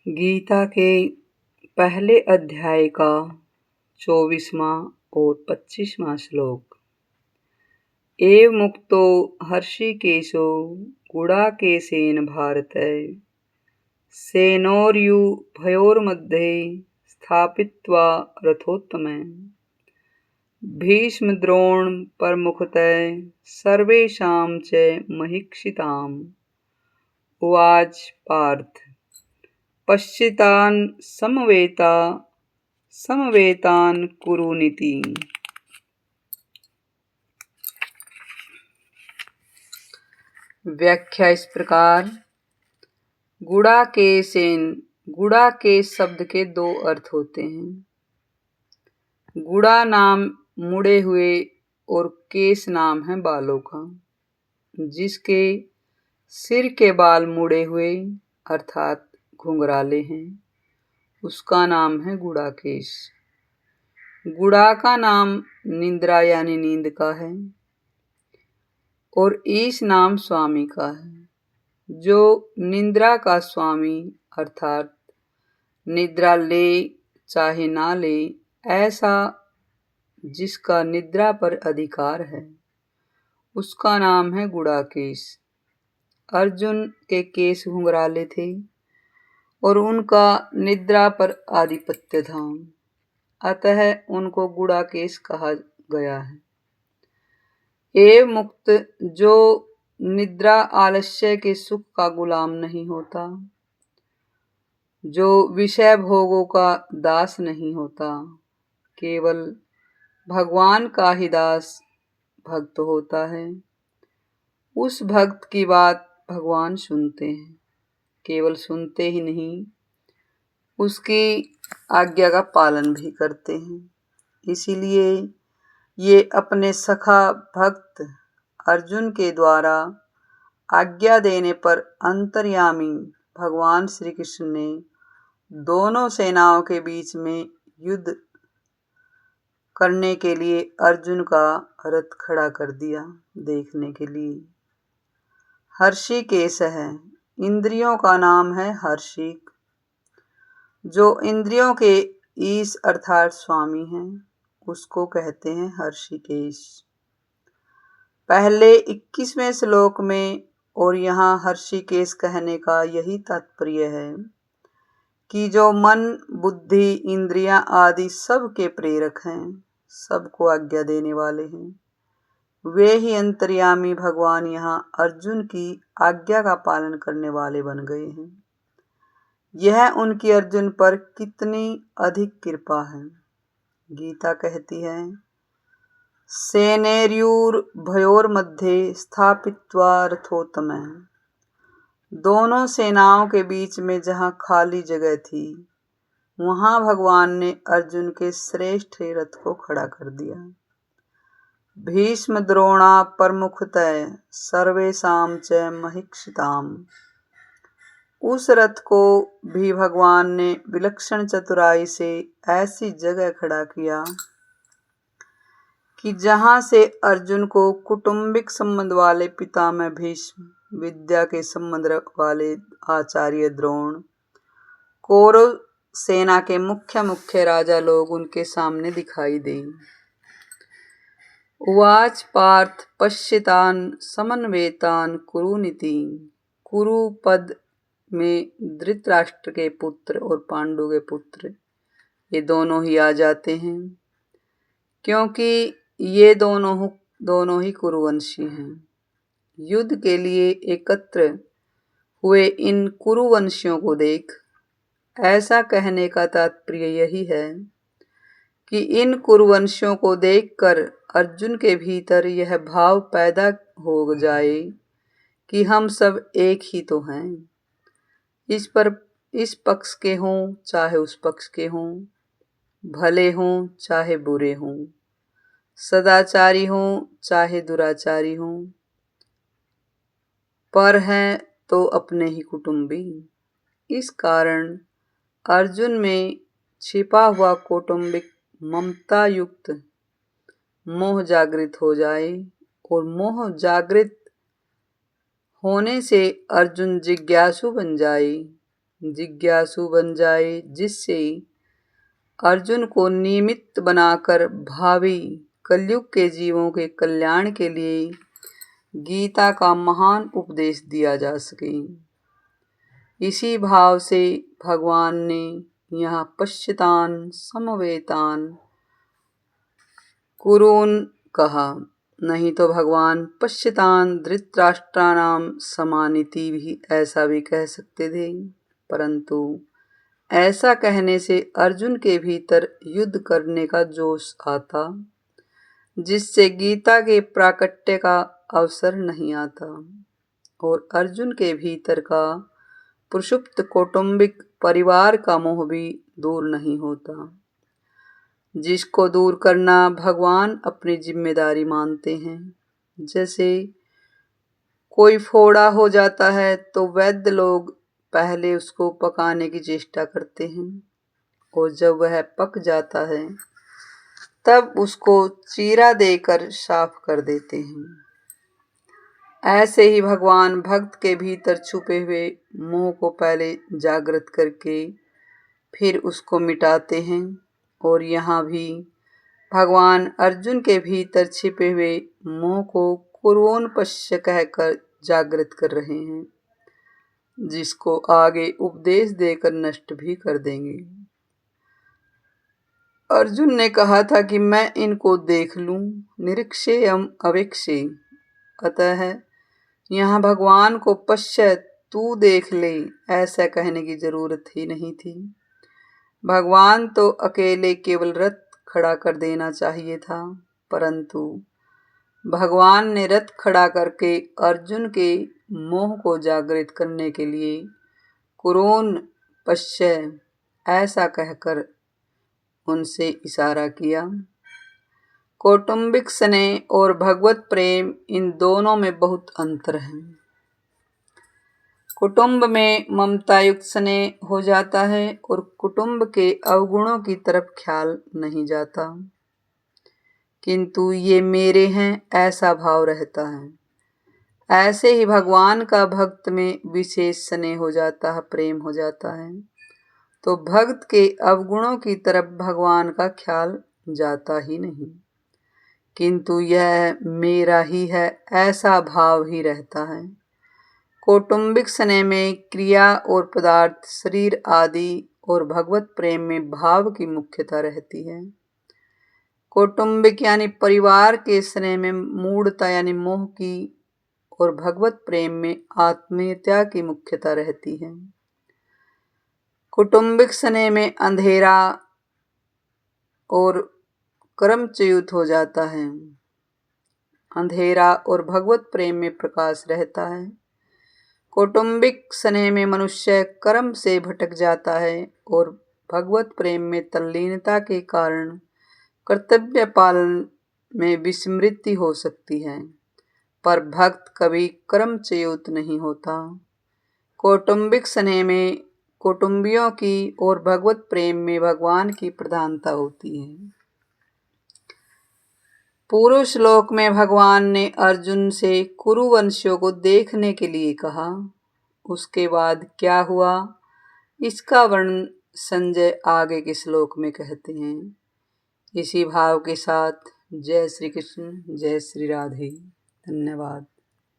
गीता के पहले अध्याय का 24वां और 25वां श्लोक। एव मुक्तो हर्षिकेशो गुडाकेशेन भारतः सेनोर्युभयोर्मध्ये स्थापित्वा रथोत्तमः भीष्मद्रोण प्रमुखतः सर्वेषां च महीक्षिताम्। उवाच पार्थ पश्चितान् समवेतान् कुरुनिति। व्याख्या इस प्रकार। गुडाकेशेन, गुडाकेश शब्द के दो अर्थ होते हैं। गुड़ा नाम मुड़े हुए और केश नाम है बालों का। जिसके सिर के बाल मुड़े हुए अर्थात घुंघराले हैं, उसका नाम है गुडाकेश। गुड़ा का नाम निद्रा यानी नींद का है और ईश नाम स्वामी का है। जो निद्रा का स्वामी अर्थात निद्रा ले चाहे ना ले, ऐसा जिसका निद्रा पर अधिकार है, उसका नाम है गुडाकेश। अर्जुन के केश घुंघराले थे और उनका निद्रा पर आधिपत्य था, अतः उनको गुडाकेश कहा गया है। एव मुक्त, जो निद्रा आलस्य के सुख का गुलाम नहीं होता, जो विषय भोगों का दास नहीं होता, केवल भगवान का ही दास भक्त होता है। उस भक्त की बात भगवान सुनते हैं। केवल सुनते ही नहीं, उसकी आज्ञा का पालन भी करते हैं। इसीलिए ये अपने सखा भक्त अर्जुन के द्वारा आज्ञा देने पर अंतर्यामी भगवान श्री कृष्ण ने दोनों सेनाओं के बीच में युद्ध करने के लिए अर्जुन का रथ खड़ा कर दिया देखने के लिए। हर्षिकेश है, इंद्रियों का नाम है हर्षिक। जो इंद्रियों के ईश अर्थात स्वामी हैं, उसको कहते हैं हर्षिकेश। पहले 21वें श्लोक में और यहाँ हर्षिकेश कहने का यही तात्पर्य है कि जो मन, बुद्धि, इंद्रियां आदि सब के प्रेरक हैं, सबको आज्ञा देने वाले हैं, वे ही अंतर्यामी भगवान यहाँ अर्जुन की आज्ञा का पालन करने वाले बन गए हैं। यह उनकी अर्जुन पर कितनी अधिक कृपा है। गीता कहती है, सेनेर्युर्भयोर्मध्ये स्थापित्वा रथोत्तमः। दोनों सेनाओं के बीच में जहाँ खाली जगह थी, वहाँ भगवान ने अर्जुन के श्रेष्ठ रथ को खड़ा कर दिया। भीष्म द्रोणा प्रमुखतः सर्वेषां च महीक्षिताम्। उस रथ को भी भगवान ने विलक्षण चतुराई से ऐसी जगह खड़ा किया कि जहाँ से अर्जुन को कौटुंबिक संबंध वाले पितामह भीष्म, विद्या के संबंध वाले आचार्य द्रोण, कौरव सेना के मुख्य राजा लोग उनके सामने दिखाई दे। उवाच पार्थ पश्यतान् समन्वेतान् कुरुनिति। कुरु पद में धृतराष्ट्र के पुत्र और पांडु के पुत्र ये दोनों ही आ जाते हैं, क्योंकि ये दोनों ही कुरुवंशी हैं। युद्ध के लिए एकत्र हुए इन कुरुवंशियों को देख, ऐसा कहने का तात्पर्य यही है कि इन कुरुवंशियों को देखकर अर्जुन के भीतर यह भाव पैदा हो जाए कि हम सब एक ही तो हैं। इस पक्ष के हों चाहे उस पक्ष के हों, भले हों चाहे बुरे हों, सदाचारी हों चाहे दुराचारी हों, पर हैं तो अपने ही कुटुंबी। इस कारण अर्जुन में छिपा हुआ कौटुंबिक ममता युक्त मोह जागृत हो जाए और मोह जागृत होने से अर्जुन जिज्ञासु बन जाए जिज्ञासु बन जाए, जिससे अर्जुन को निमित्त बनाकर भावी कलयुग के जीवों के कल्याण के लिए गीता का महान उपदेश दिया जा सके। इसी भाव से भगवान ने यहाँ पश्यतान समवेतान कुरून् कहा, नहीं तो भगवान पश्यतान धृतराष्ट्राणाम समानिति भी ऐसा भी कह सकते थे, परंतु ऐसा कहने से अर्जुन के भीतर युद्ध करने का जोश आता, जिससे गीता के प्राकट्य का अवसर नहीं आता और अर्जुन के भीतर का प्रसुप्त कौटुंबिक परिवार का मोह भी दूर नहीं होता, जिसको दूर करना भगवान अपनी जिम्मेदारी मानते हैं। जैसे कोई फोड़ा हो जाता है तो वैद्य लोग पहले उसको पकाने की चेष्टा करते हैं और जब वह पक जाता है तब उसको चीरा देकर साफ कर देते हैं। ऐसे ही भगवान भक्त के भीतर छुपे हुए मोह को पहले जागृत करके फिर उसको मिटाते हैं और यहाँ भी भगवान अर्जुन के भीतर छिपे हुए मोह को कुर्वोन पश्य कहकर जागृत कर रहे हैं, जिसको आगे उपदेश देकर नष्ट भी कर देंगे। अर्जुन ने कहा था कि मैं इनको देख लूं, निरीक्षेयम अवेक्षे, अतः यहाँ भगवान को पश्य तू देख ले ऐसा कहने की जरूरत ही नहीं थी। भगवान तो अकेले केवल रथ खड़ा कर देना चाहिए था, परंतु भगवान ने रथ खड़ा करके अर्जुन के मोह को जागृत करने के लिए कुरोन पश्य ऐसा कहकर उनसे इशारा किया। कौटुंबिक स्नेह और भगवत प्रेम, इन दोनों में बहुत अंतर है। कुटुंब में ममता युक्त स्नेह हो जाता है और कुटुंब के अवगुणों की तरफ ख्याल नहीं जाता, किंतु ये मेरे हैं ऐसा भाव रहता है। ऐसे ही भगवान का भक्त में विशेष स्नेह हो जाता है, प्रेम हो जाता है, तो भक्त के अवगुणों की तरफ भगवान का ख्याल जाता ही नहीं, किंतु यह मेरा ही है ऐसा भाव ही रहता है। कौटुंबिक स्नेह में क्रिया और पदार्थ, शरीर आदि और भगवत प्रेम में भाव की मुख्यता रहती है। कौटुंबिक यानी परिवार के स्नेह में मूढ़ता यानी मोह की और भगवत प्रेम में आत्मीयता की मुख्यता रहती है। कौटुंबिक स्नेह में अंधेरा और कर्मच्युत हो जाता है, अंधेरा और भगवत प्रेम में प्रकाश रहता है। कौटुंबिक स्नेह में मनुष्य कर्म से भटक जाता है और भगवत प्रेम में तल्लीनता के कारण कर्तव्य पालन में विस्मृति हो सकती है, पर भक्त कभी कर्मच्युत नहीं होता। कौटुंबिक स्नेह में कुटुंबियों की और भगवत प्रेम में भगवान की प्रधानता होती है। पूर्व श्लोक में भगवान ने अर्जुन से कुरुवंशियों को देखने के लिए कहा, उसके बाद क्या हुआ इसका वर्णन संजय आगे के श्लोक में कहते हैं। इसी भाव के साथ जय श्री कृष्ण, जय श्री राधे। धन्यवाद।